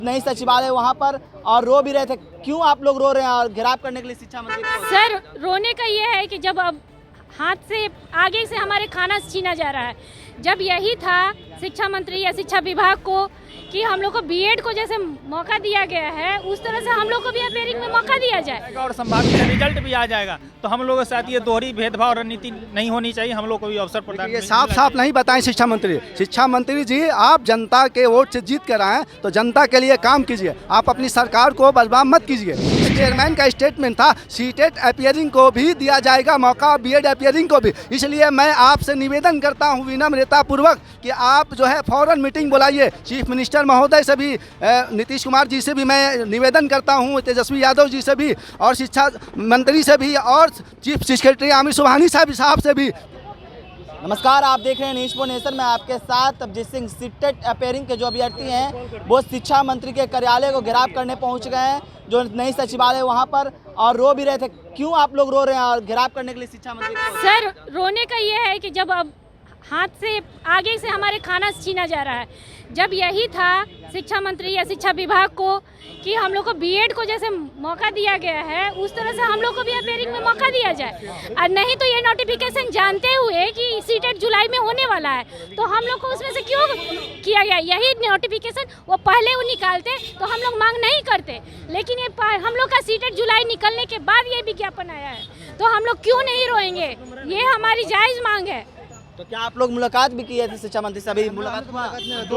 नई सचिवालय वहाँ पर और रो भी रहे थे। क्यों आप लोग रो रहे हैं और घेराव करने के लिए शिक्षा मंत्री को? सर, रोने का ये है कि जब अब हाथ से आगे से हमारे खाना छीना जा रहा है, जब यही था शिक्षा मंत्री या शिक्षा विभाग को कि हम लोग को बीएड को जैसे मौका दिया गया है, उस तरह से हम लोग को भी अपेयरिंग में मौका दिया जाए और संभावित रिजल्ट भी आ जाएगा। तो हम लोगों के साथ ये दोहरी भेदभाव रणनीति नहीं होनी चाहिए। हम लोग को भी अवसर प्रदान ये साफ साफ नहीं बताएं शिक्षा मंत्री जी, आप जनता के वोट से जीत कर आए तो जनता के लिए काम कीजिए, आप अपनी सरकार को बदनाम मत कीजिए। चेयरमैन का स्टेटमेंट था सीटेट अपियरिंग को भी दिया जाएगा मौका, बीएड अपियरिंग को भी। इसलिए मैं आपसे निवेदन करता हूं विनम्रता पूर्वक कि आप जो है फौरन मीटिंग बुलाइए। चीफ मिनिस्टर महोदय से भी, नीतीश कुमार जी से भी मैं निवेदन करता हूं, तेजस्वी यादव जी से भी, और शिक्षा मंत्री से भी, और चीफ सेक्रेटरी आमिर सुबहानी साहब से भी। नमस्कार, आप देख रहे हैं न्यूज़ नेशन में आपके साथ अभिजीत सिंह। सीटेट अपेयरिंग के जो अभ्यर्थी हैं वो शिक्षा मंत्री के कार्यालय को घेराव करने पहुंच गए हैं, जो नई सचिवालय वहां पर, और रो भी रहे थे। क्यों आप लोग रो रहे हैं और घेराव करने के लिए शिक्षा मंत्री को? सर, रोने का ये है कि जब अब हाथ से आगे से हमारे खाना छीना जा रहा है, जब यही था शिक्षा मंत्री या शिक्षा विभाग को कि हम लोग को बीएड को जैसे मौका दिया गया है, उस तरह से हम लोग को भी अपेयरिंग में मौका दिया जाए। और नहीं तो ये नोटिफिकेशन जानते हुए कि सीटेट जुलाई में होने वाला है, तो हम लोग को उसमें से क्यों किया गया? यही नोटिफिकेशन वो पहले वो निकालते तो हम लोग मांग नहीं करते, लेकिन ये हम लोग का सीटेट जुलाई निकलने के बाद ये विज्ञापन आया है, तो हम लोग क्यों नहीं रोएंगे? ये हमारी जायज़ मांग है। तो क्या आप लोग मुलाकात भी किए थे शिक्षा मंत्री से? अभी मुलाकात हुआ?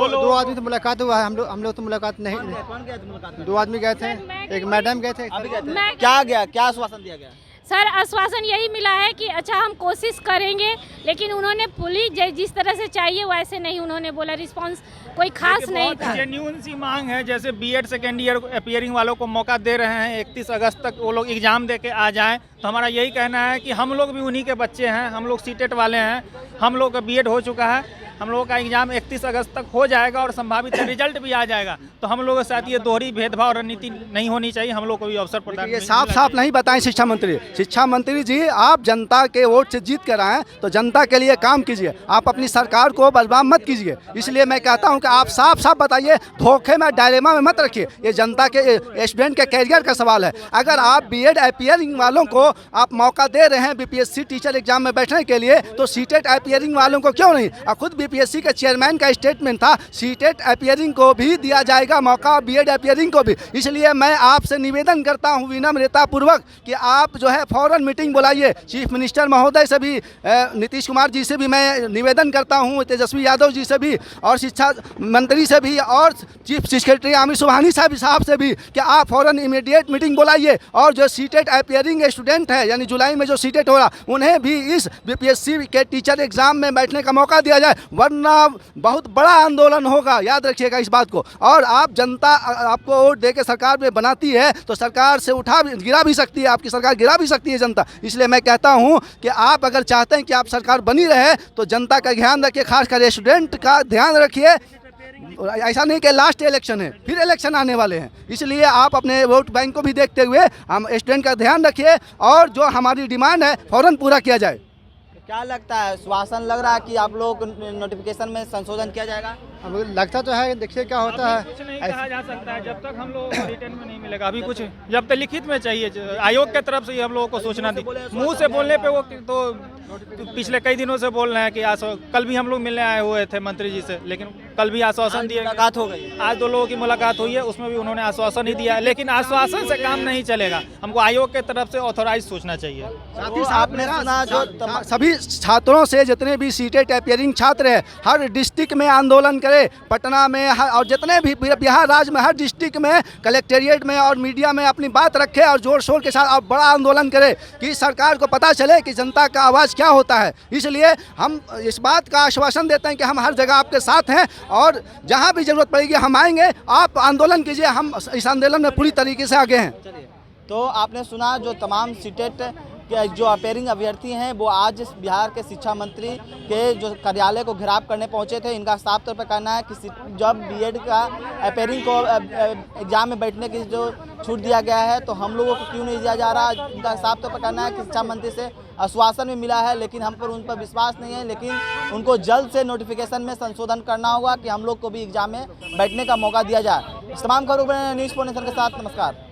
दो आदमी तो मुलाकात हुआ है, हम लोग तो मुलाकात नहीं। कौन गए थे मुलाकात में? 2 आदमी गए थे, एक मैडम गए थे। अभी गए थे? मैं- क्या गया, क्या आश्वासन दिया गया? सर, आश्वासन यही मिला है कि अच्छा हम कोशिश करेंगे, लेकिन उन्होंने पुलिस जिस तरह से चाहिए वैसे नहीं उन्होंने बोला, रिस्पांस कोई खास नहीं था। जेन्युइन सी मांग है, जैसे बीएड सेकेंड ईयर अपियरिंग वालों को मौका दे रहे हैं, 31 अगस्त तक वो लोग एग्जाम दे के आ जाएं। तो हमारा यही कहना है कि हम लोग भी उन्हीं के बच्चे हैं, हम लोग सीटेट वाले हैं, हम लोग का बीएड हो चुका है, हम लोगों का एग्जाम 31 अगस्त तक हो जाएगा और संभावित रिजल्ट भी आ जाएगा। तो हम लोगों के साथ ये दोहरी भेदभाव रणनीति नहीं होनी चाहिए। हम लोग को भी अवसर प्रदान ये साफ साफ नहीं बताएं शिक्षा मंत्री जी, आप जनता के वोट से जीत कर आए तो जनता के लिए काम कीजिए, आप अपनी सरकार को बदनाम मत कीजिए। इसलिए मैं कहता हूं कि आप साफ साफ बताइए, धोखे में डायलेमा में मत रखिए। ये जनता के स्टूडेंट के कैरियर का सवाल है। अगर आप बीएड अपियरिंग वालों को आप मौका दे रहे हैं बीपीएससी टीचर एग्जाम में बैठने के लिए, तो सीटेट अपियरिंग वालों को क्यों नहीं? खुद बीपीएससी के चेयरमैन का स्टेटमेंट था सीटेट अपियरिंग को भी दिया जाएगा मौका, बीएड अपियरिंग को भी। इसलिए मैं आपसे निवेदन करता हूं विनम्रता पूर्वक कि आप जो है फौरन मीटिंग बुलाइए। चीफ मिनिस्टर महोदय से भी, नीतीश कुमार जी से भी मैं निवेदन करता हूं, तेजस्वी यादव जी से भी, और शिक्षा मंत्री से भी, और चीफ सेक्रेटरी आमिर सुबहानी साहब से भी कि आप फौरन इमीडिएट मीटिंग बुलाइए। और जो सीटेट अपियरिंग स्टूडेंट है, यानी जुलाई में जो सीटेट हो रहा, उन्हें भी इस बीपीएससी के टीचर एग्जाम में बैठने का मौका दिया जाए, वरना बहुत बड़ा आंदोलन होगा। याद रखिएगा इस बात को। और आप जनता आपको वोट दे के सरकार में बनाती है तो सरकार से गिरा भी सकती है, आपकी सरकार गिरा भी सकती है जनता। इसलिए मैं कहता हूं कि आप अगर चाहते हैं कि आप सरकार बनी रहे तो जनता का ध्यान रखिए, खासकर स्टूडेंट का ध्यान रखिए। ऐसा नहीं कि लास्ट इलेक्शन है, फिर इलेक्शन आने वाले हैं, इसलिए आप अपने वोट बैंक को भी देखते हुए हम स्टूडेंट का ध्यान रखिए और जो हमारी डिमांड है फौरन पूरा किया जाए। क्या लगता है, श्वासन लग रहा है कि आप लोग नोटिफिकेशन में संशोधन किया जाएगा? अब लगता तो है, देखिए क्या होता है। कुछ नहीं कहा जा सकता है जब तक हम लोग रिटर्न में नहीं मिलेगा। अभी कुछ जब तक लिखित में चाहिए, आयोग के तरफ से ही हम लोगों को सूचना दी। मुंह से बोलने पे वो तो पिछले कई दिनों से बोल रहे हैं कि कल भी हम लोग मिलने आए हुए थे मंत्री जी से, लेकिन कल भी आश्वासन दिया, मुलाकात हो गई। आज 2 लोगों की मुलाकात हुई है, उसमें भी उन्होंने आश्वासन ही दिया है, लेकिन आश्वासन से काम नहीं चलेगा। हमको आयोग के तरफ से ऑथोराइज सूचना चाहिए। साथ ही आपने सुना जो सभी छात्रों से, जितने भी सीटेट अपियरिंग छात्र हैं, हर डिस्ट्रिक्ट में आंदोलन करें, पटना में और जितने भी बिहार राज्य में हर डिस्ट्रिक्ट में, कलेक्टेरिएट में और मीडिया में अपनी बात रखें और जोर शोर के साथ और बड़ा आंदोलन करें कि सरकार को पता चले कि जनता का आवाज़ क्या होता है। इसलिए हम इस बात का आश्वासन देते हैं कि हम हर जगह आपके साथ हैं और जहां भी जरूरत पड़ेगी हम आएंगे। आप आंदोलन कीजिए, हम इस आंदोलन में पूरी तरीके से आगे हैं। तो आपने सुना जो तमाम सीटेट के जो अपेयरिंग अभ्यर्थी हैं वो आज बिहार के शिक्षा मंत्री के जो कार्यालय को घेराव करने पहुंचे थे। इनका साफ तौर पर कहना है कि जब बीएड का अपेयरिंग को एग्जाम में बैठने की जो छूट दिया गया है तो हम लोगों को क्यों नहीं दिया जा रहा। इनका साफ तौर पर कहना है कि शिक्षा मंत्री से आश्वासन भी मिला है, लेकिन हम पर उन पर विश्वास नहीं है, लेकिन उनको जल्द से नोटिफिकेशन में संशोधन करना होगा कि हम लोग को भी एग्जाम में बैठने का मौका दिया जाए। इस तमाम खबरों में न्यूज़ 4 नेशन के साथ नमस्कार।